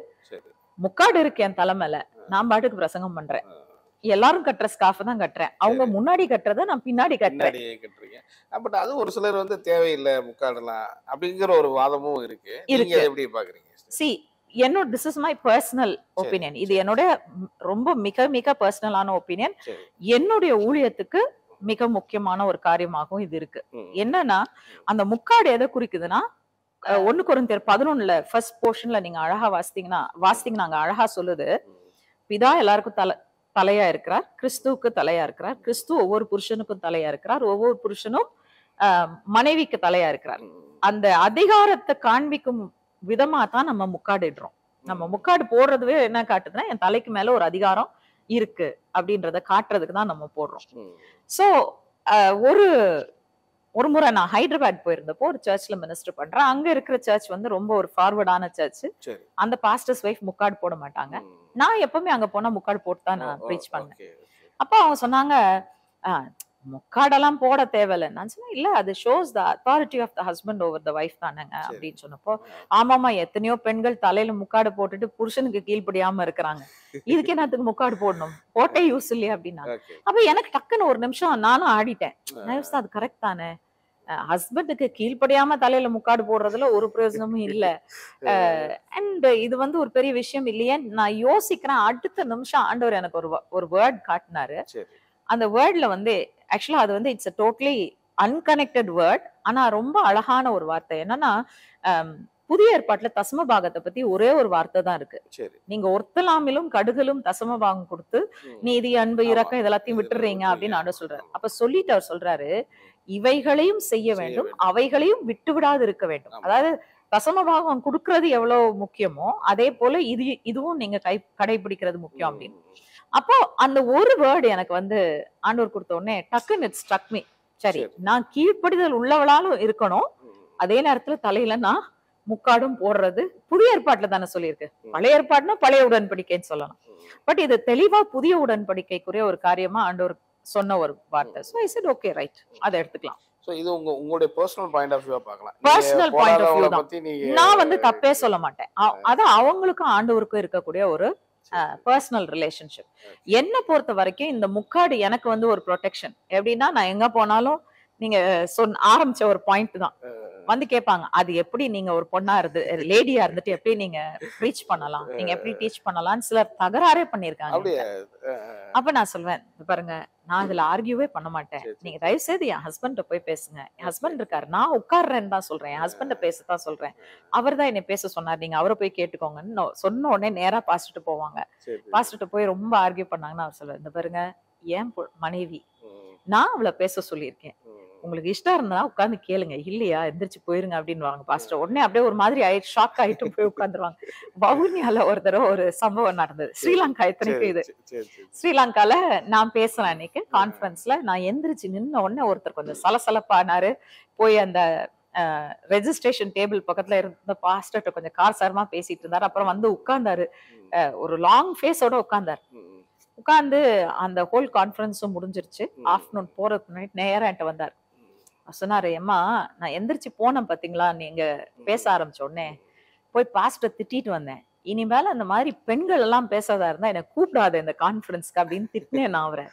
S2: முக்காடு இருக்கு என் தலை மேல, நான் பாட்டுக்கு பிரசங்கம் பண்றேன். எல்லாரும் கட்டுற ஸ்கார்ஃப் தான் கட்டுறேன், அவங்க முன்னாடி கட்டுறத நான் பின்னாடி கட்டுறேன்.
S1: பட் அது ஒரு சிலர் வந்து தேவையில்லை முக்காடுலாம் அப்படிங்கிற ஒரு வாதமும் இருக்கு. நீங்க எப்படி பாக்குறீங்க?
S2: சி என்னோட this is my personal opinion. இது என்னோட ரொம்ப மிக மிக பர்சனலான ஒப்பீனியன். என்னுடைய ஊழியத்துக்கு மிக முக்கியமான ஒரு காரியமாகவும் இது இருக்கு. என்னன்னா அந்த முக்காடு எதை குறிக்குதுன்னா, 1 கொரிந்தியர் 11 ஃபர்ஸ்ட் போர்ஷன்ல நீங்க அழகா வாசித்தீங்கன்னா அங்க அழகா சொல்லுது, பிதா எல்லாருக்கும் தலையா இருக்கிறார், கிறிஸ்துவுக்கு தலையா இருக்கிறார், கிறிஸ்து ஒவ்வொரு புருஷனுக்கும் தலையா இருக்கிறார், ஒவ்வொரு புருஷனும் மனைவிக்கு தலையா இருக்கிறார். அந்த அதிகாரத்தை காண்பிக்கும் விதமா தான் நம்ம முக்காடு இடுறோம். நம்ம முக்காடு போடுறதுவே என்ன காட்டுதுன்னா, என் தலைக்கு மேல ஒரு அதிகாரம் இருக்கு அப்படின்றத காட்டுறதுக்கு தான் நம்ம போடுறோம். சோ ஒரு முறை நான் ஹைதராபாத் போயிருந்தப்போ ஒரு சர்ச்ல மினிஸ்டர் பண்றேன். அங்க இருக்கிற சர்ச் வந்து ரொம்ப ஒரு ஃபார்வர்டான சர்ச். அந்த பாஸ்டர்ஸ் வைஃப் முக்காடு போட மாட்டாங்க. நான் எப்பவுமே அங்க போனா முக்காடு போட்டு தான் நான் ப்ரீச் பண்ணேன். அப்ப அவங்க சொன்னாங்க, முக்காடெல்லாம் போட தேவையில்ல. நான் சொன்னேன் இல்ல அது shows the authority of the husband over the wife தானேங்க அப்படின்னு சொன்னப்போ, ஆமாமா எத்தனையோ பெண்கள் தலையில முக்காடு போட்டுட்டு புருஷனுக்கு கீழ்ப்படியாம இருக்கிறாங்க, இதுக்கு என்னத்துக்கு முக்காடு போடணும், போட்டே யூஸ் இல்லையா அப்படின்னா. அப்ப எனக்கு டக்குன்னு ஒரு நிமிஷம் நானும் ஆடிட்டேன். அது கரெக்ட் தானே, ஹஸ்பண்டுக்கு கீழ்ப்படியாம தலையில முக்காடு போடுறதுல ஒரு பிரயோஜனமும் இல்ல. அண்ட் இது வந்து ஒரு பெரிய விஷயம் இல்லையே நான் யோசிக்கிறேன். அடுத்த நிமிஷம் ஆண்டவர் எனக்கு ஒரு வேர்ட் காட்டினாரு. அந்த வேர்ட்ல வந்து ஆக்சுவலா அது வந்து இட்ஸ் டோட்டலி அன்கனெக்டட் வேர்ட். ஆனா ரொம்ப அழகான ஒரு வார்த்தை. என்னன்னா புதிய ஏற்பாட்டுல தசம பாகத்தை பத்தி ஒரே ஒரு வார்த்தை தான் இருக்கு. நீங்க ஒர்த்தலாமிலும் கடுகலும் தசம பாகம் கொடுத்து நீதி அன்பு இரக்கம் இதெல்லாத்தையும் விட்டுறீங்க அப்படின்னு ஆண்டவர் சொல்றாரு. அப்ப சொல்லிட்டு அவர் சொல்றாரு, இவைகளையும் செய்ய வேண்டும், அவைகளையும் விட்டு விடாது இருக்க வேண்டும். அதாவது தசம பாகம் கொடுக்கறது எவ்வளவு முக்கியமோ அதே போல இதுவும் நீங்க கடைபிடிக்கிறது முக்கியம் அப்படின்னு. அப்போ அந்த ஒரு வேர்டு எனக்கு வந்து ஆண்டவர் கொடுத்த உடனே டக்குன்னு இட் ஸ்ட்ரக் மீ. சரி, நான் கீழ்ப்படிதல் உள்ளவளாலும் இருக்கணும், அதே நேரத்துல தலையில நான் முக்காடும் போடுறது புதிய ஏற்பாட்டுல தானே சொல்லியிருக்கு. பழைய ஏற்பாடுனா பழைய உடன்படிக்கைன்னு சொல்லலாம். பட் இது தெளிவா புதிய உடன்படிக்கைக்குரிய ஒரு காரியமா ஆண்டவர் சொன்ன ஒரு வார்த்தை. So I set okay right, அதை எடுத்துக்கலாம்.
S1: சோ இது உங்களுடைய பர்சனல் பாயிண்ட் ஆஃப் வியூவா பார்க்கலாம்.
S2: பர்சனல் பாயிண்ட் ஆஃப் வியூ தான். நான் வந்து தப்பே சொல்ல மாட்டேன். அது அவங்களுக்கும் ஆண்டவருக்கும் இருக்கக்கூடிய ஒரு பர்சனல் ரிலேஷன்ஷிப். என்ன பொறுத்த வரைக்கும் இந்த முக்காடு எனக்கு வந்து ஒரு ப்ரொடெக்ஷன். எப்படின்னா நான் எங்க போனாலும் நீங்க ஆரம்பிச்ச ஒரு பாயிண்ட் தான் வந்து கேட்பாங்க, அது எப்படி நீங்க ஒரு பொண்ணா லேடியா இருந்துட்டு எப்படி நீங்க ப்ரீச் பண்ணலாம், நீங்க எப்படி டீச் பண்ணலாம்னு சிலர் தகராறே பண்ணிருக்காங்க. அப்ப நான் சொல்வேன், பாருங்க நான் இதுல ஆர்கியூவே பண்ண மாட்டேன், நீங்க தயவு செய்து என் ஹஸ்பண்ட போய் பேசுங்க. என் ஹஸ்பண்ட் இருக்காரு, நான் உட்கார்றேன்னு தான் சொல்றேன், என் ஹஸ்பண்ட பேசத்தான் சொல்றேன், அவர் தான் என்னை பேச சொன்னார், நீங்க அவரை போய் கேட்டுக்கோங்கன்னு சொன்ன உடனே நேரா பாஸ்டர்ட்ட போவாங்க. பாஸ்டர்ட்ட போய் ரொம்ப ஆர்கியூ பண்ணாங்கன்னா அவர் சொல்லுவார், இந்த பாருங்க என் மனைவி, நான் அவளை பேச சொல்லியிருக்கேன், உங்களுக்கு இஷ்டம் இருந்தா உட்காந்து கேளுங்க, இல்லையா எந்திரிச்சு போயிருங்க அப்படின்னு வாங்க பாஸ்டர். உடனே அப்படியே ஒரு மாதிரி ஷாக் ஆயிட்டு போய் உட்காந்துருவாங்க. வவுனியால ஒரு தடவை ஒரு சம்பவம் நடந்தது. ஸ்ரீலங்கா இத்தனைக்கும் இது ஸ்ரீலங்கால நான் பேசுறேன் அன்னைக்கு கான்ஃபரன்ஸ்ல. நான் எந்திரிச்சு நின்ன உடனே ஒருத்தர் கொஞ்சம் சலசலப்பானாரு. போய் அந்த ரெஜிஸ்ட்ரேஷன் டேபிள் பக்கத்துல இருந்த பாஸ்டர்ட்ட கொஞ்சம் காரசாரமா பேசிட்டு இருந்தாரு. அப்புறம் வந்து உட்கார்ந்தாரு, ஒரு லாங் ஃபேஸோட உட்கார்ந்தாரு. உட்கார்ந்து அந்த ஹோல் கான்ஃபரன்ஸும் முடிஞ்சிருச்சு. ஆஃப்டர்நூன் போறதுக்கு முன்னாடி நேரா என்கிட்ட வந்தார். சொன்னாரு, ஏம்மா நான் எந்திரிச்சு போனேன் பாத்தீங்களா, நீங்க பேச ஆரம்பிச்ச உடனே போய் பாஸ்டர் திட்டிட்டு வந்தேன், இனிமேல அந்த மாதிரி பெண்கள் எல்லாம் பேசாதா இருந்தா என்ன கூப்பிடாத இந்த கான்ஃபரன்ஸ்க்கு அப்படின்னு திட்டினேன் நான் அவரை.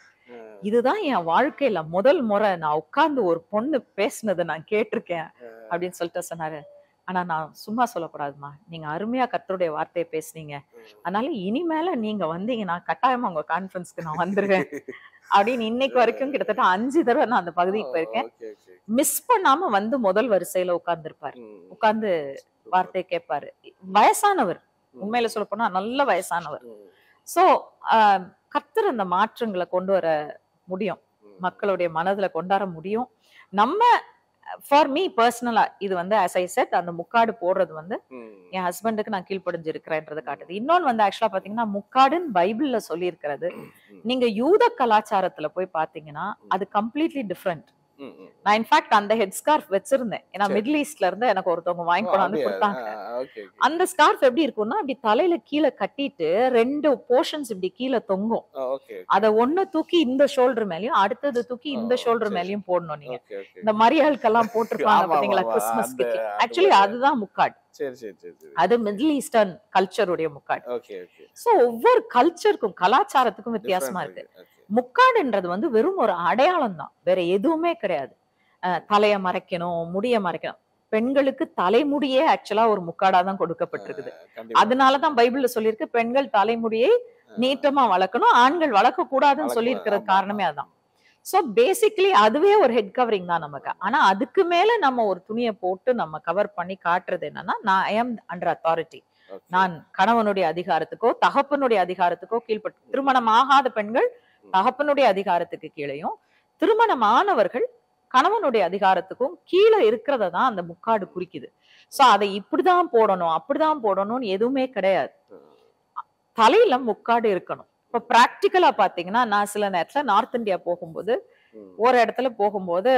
S2: இதுதான் என் வாழ்க்கையில முதல் முறை நான் உட்கார்ந்து ஒரு பொண்ணு பேசுனதை நான் கேட்டிருக்கேன் அப்படின்னு சொல்லிட்டு சொன்னாரு. ஆனா நான் சும்மா சொல்லக்கூடாதுமா, நீங்க அருமையா கர்த்தருடைய வார்த்தையை பேசுனீங்க, அதனால இனிமேல நீங்க வந்தீங்கன்னா கட்டாயமா உங்க கான்ஃபரன்ஸ்க்கு நான் வந்துருவேன் அப்படின்னு இன்னைக்கு வரைக்கும் கிட்டத்தட்ட 5 தடவை நான் அந்த பகுதிக்கு போயிருக்கேன். மிஸ் பண்ணாம வந்து முதல் வரிசையில உட்கார்ந்துருப்பாரு, உட்கார்ந்து வார்த்தையை கேட்பாரு. வயசானவர், உண்மையில சொல்ல போனா நல்ல வயசானவர். சோ கர்த்தர் அந்த மாற்றங்களை கொண்டு வர முடியும், மக்களுடைய மனதுல கொண்டாட முடியும். நம்ம ஃபார் மீ பர்சனலா இது வந்து as I said, அந்த முக்காடு போடுறது வந்து என் ஹஸ்பண்டுக்கு நான் கீழ்ப்படிஞ்சு இருக்கிறேன்றதை காட்டுது. இன்னொன்னு வந்து ஆக்சுவலா பாத்தீங்கன்னா முக்காடுன்னு பைபிள்ல சொல்லி இருக்கிறது. நீங்க யூத கலாச்சாரத்துல போய் பாத்தீங்கன்னா அது கம்ப்ளீட்லி டிஃப்ரெண்ட். நான் இன்ஃபேக்ட் அந்த ஹெட் ஸ்கார்ஃப் வச்சிருந்தேன், ஏன்னா மிடில் ஈஸ்ட்ல இருந்து எனக்கு ஒருத்தவங்க வாங்கி கொண்டாந்து கொடுத்தாங்க. அந்த ஸ்கார்ஃப் எப்படி இருக்கும்னா அப்படி தலையில கீழே கட்டிட்டு 2 போர்ஷன்ஸ் இப்படி கீழே தொங்கும். அத ஒண்ணு தூக்கி இந்த ஷோல்டர் மேலயும் அடுத்தது தூக்கி இந்த ஷோல்டர் மேலயும் போடணும். நீங்க இந்த மரியாளுக்கெல்லாம் போட்டிருப்பாங்க பாத்தீங்களா கிறிஸ்துமஸ்க்கு, ஆக்சுவலி அதுதான் முக்காடு. அது மிடில் ஈஸ்டர்ன் கல்ச்சருடைய முக்காடு. சோ ஒவ்வொரு கல்ச்சருக்கும் கலாச்சாரத்துக்கும் வித்தியாசமா இருக்கு. முக்காடுன்றது வந்து வெறும் ஒரு அடையாளம் தான், வேற எதுவுமே கிடையாது. தலைய மறைக்கணும், முடிய மறைக்கணும். பெண்களுக்கு தலைமுடியே ஆக்சுவலா ஒரு முக்காடா தான் கொடுக்கப்பட்டிருக்குது. அதனாலதான் பைபிள்ல சொல்லியிருக்கு பெண்கள் தலைமுடியை நீட்டமா வளர்க்கணும், ஆண்கள் வளர்க்க கூடாதுன்னு சொல்லி இருக்கிறது காரணமே அதான். சோ பேசிக்கலி அதுவே ஒரு ஹெட் கவரிங் தான் நமக்கு. ஆனா அதுக்கு மேல நம்ம ஒரு துணியை போட்டு நம்ம கவர் பண்ணி காட்டுறது என்னன்னா, நான் ஐ ஆம் அண்டர் அத்தாரிட்டி, நான் கணவனுடைய அதிகாரத்துக்கோ தகப்பனுடைய அதிகாரத்துக்கோ கீழ்பட்டு, திருமணம் ஆகாத பெண்கள் தகப்பனுடைய அதிகாரத்துக்கு கீழையும், திருமணமானவர்கள் கணவனுடைய அதிகாரத்துக்கும் கீழே இருக்கிறத தான் அந்த முக்காடு குறிக்குது. சோ அதை இப்படிதான் போடணும் அப்படிதான் போடணும்னு எதுவுமே கிடையாது. தலையில முக்காடு இருக்கணும். இப்ப பிராக்டிக்கலா பாத்தீங்கன்னா, நான் சில நேரத்துல நார்த் இந்தியா போகும்போது ஒரு இடத்துல போகும்போது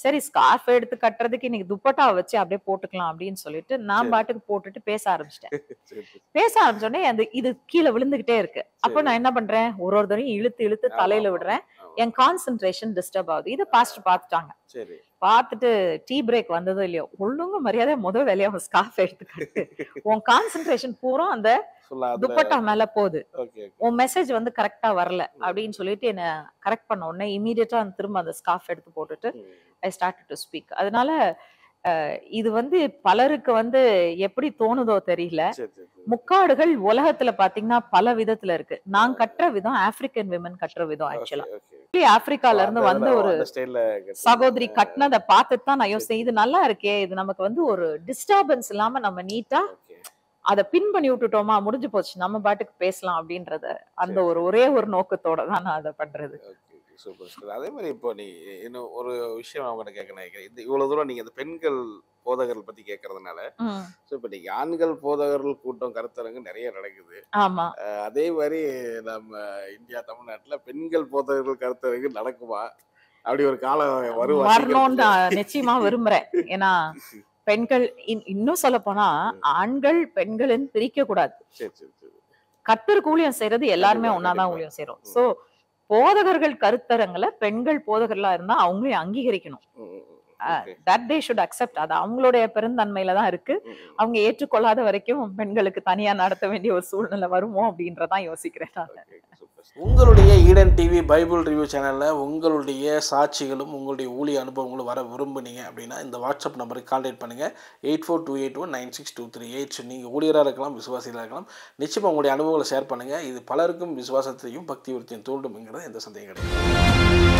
S2: சரி ஸ்கார்ஃப் எடுத்து கட்டுறதுக்கு இன்னைக்கு துப்பட்டா வச்சு அப்படியே போட்டுக்கலாம் அப்படின்னு சொல்லிட்டு நான் பாட்டுக்கு போட்டுட்டு பேச ஆரம்பிச்சிட்டேன். பேச ஆரம்பிச்சோடனே இது கீழே விழுந்துகிட்டே இருக்கு. அப்போ நான் என்ன பண்றேன், ஒரு தடவையும் இழுத்து இழுத்து தலையில விடுறேன். என் கான்சென்ட்ரேஷன் டிஸ்டர்ப் ஆகுது. இதை பாஸ்டர் பார்த்துட்டாங்க.
S1: சரி.
S2: பார்த்துட்டு டீ பிரேக் வந்ததோ இல்லையோ, ஒழுங்கு மரியாதை முதல் வேலையா ஒரு ஸ்கார்ஃப் எடுத்துக்கிட்டு உன் கான்சென்ட்ரேஷன் பூரா அந்த துப்பட்டா மேல போகுது, உன் மெசேஜ் வந்து கரெக்டா வரல அப்படின்னு சொல்லிட்டு என்ன கரெக்ட் பண்ண உடனே இமீடியட்டா திரும்ப அந்த ஸ்கார்ஃப் எடுத்து போட்டுட்டு ஐ ஸ்டார்ட் டு ஸ்பீக். அதனால இது வந்து பலருக்கு வந்து எப்படி தோணுதோ தெரியல. முக்காடுகள் உலகத்துல பாத்தீங்கன்னா பல விதத்துல இருக்கு. நான் கட்டுற விதம் ஆப்பிரிக்கன் விமன் கட்டுற விதம். ஆக்சுவலா ஆப்பிரிக்கால இருந்து வந்த ஒரு சகோதரி கட்டினதை பார்த்துட்டு தான் நான் யோசிச்சேன், இது நல்லா இருக்கே, இது நமக்கு வந்து ஒரு டிஸ்டர்பன்ஸ் இல்லாம நம்ம நீட்டா அதை பின் பண்ணி விட்டுட்டோமா, முடிஞ்சு போச்சு, நம்ம பாட்டுக்கு பேசலாம் அப்படின்றத அந்த ஒரே ஒரு நோக்கத்தோட தான் நான் அதை பண்றது.
S1: சூப்பர். அதே மாதிரி இப்போ நீ இன்னும் ஒரு விஷயம் அவங்க கேட்க நினைக்கிறேன். இவ்வளவு தூரம் நீங்க இந்த பெண்கள் போதகர்கள் பத்தி கேட்கறதுனால, இப்ப நீங்க ஆண்கள் போதகர்கள் கூட்டம் கருத்தரங்கு நிறைய நடக்குது.
S2: ஆமா.
S1: அதே மாதிரி நம்ம இந்தியா தமிழ்நாட்டுல பெண்கள் போதகர்கள் கருத்தரங்கு நடக்குமா? அப்படி ஒரு காலம்
S2: வரணும்னு நான் நிச்சயமா விரும்புறேன். ஏன்னா பெண்கள் இன்னும் சொல்ல போனா ஆண்கள் பெண்களின் பிரிக்க கூடாது. கர்த்தருக்கு ஊழியம் செய்யறது எல்லாருமே ஒன்னாதான் ஊழியம் செய்யறோம். சோ போதகர்கள் கருத்தரங்களை பெண்கள் போதகர்களா இருந்தா அவங்களையும் அங்கீகரிக்கணும். that they should accept. அது அவங்களுடைய பெருந்தன்மையில தான் இருக்கு. அவங்க ஏற்றுக்கொள்ளாத வரைக்கும் பெண்களுக்கு தனியா நடத்த வேண்டிய ஒரு சூழ்நிலை வருமோ அப்படின்றதான் யோசிக்கிறேன்.
S3: உங்களுடைய ஈடன் டிவி பைபிள் ரிவ்யூ சேனலில் உங்களுடைய சாட்சிகளும் உங்களுடைய ஊழிய அனுபவங்களும் வர விரும்புனீங்க அப்படின்னா இந்த வாட்ஸ்அப் நம்பருக்கு கான்டாக்ட் பண்ணுங்கள். 8428196238. நீங்கள் ஊழியராக இருக்கலாம், விசுவாசிகளாக இருக்கலாம். நிச்சயமாக உங்களுடைய அனுபவங்களை ஷேர் பண்ணுங்கள். இது பலருக்கும் விசுவாசத்தையும் பக்தி விருத்தியும் தூண்டும்ங்கிறது எந்த சந்தேகம் கிடையாது.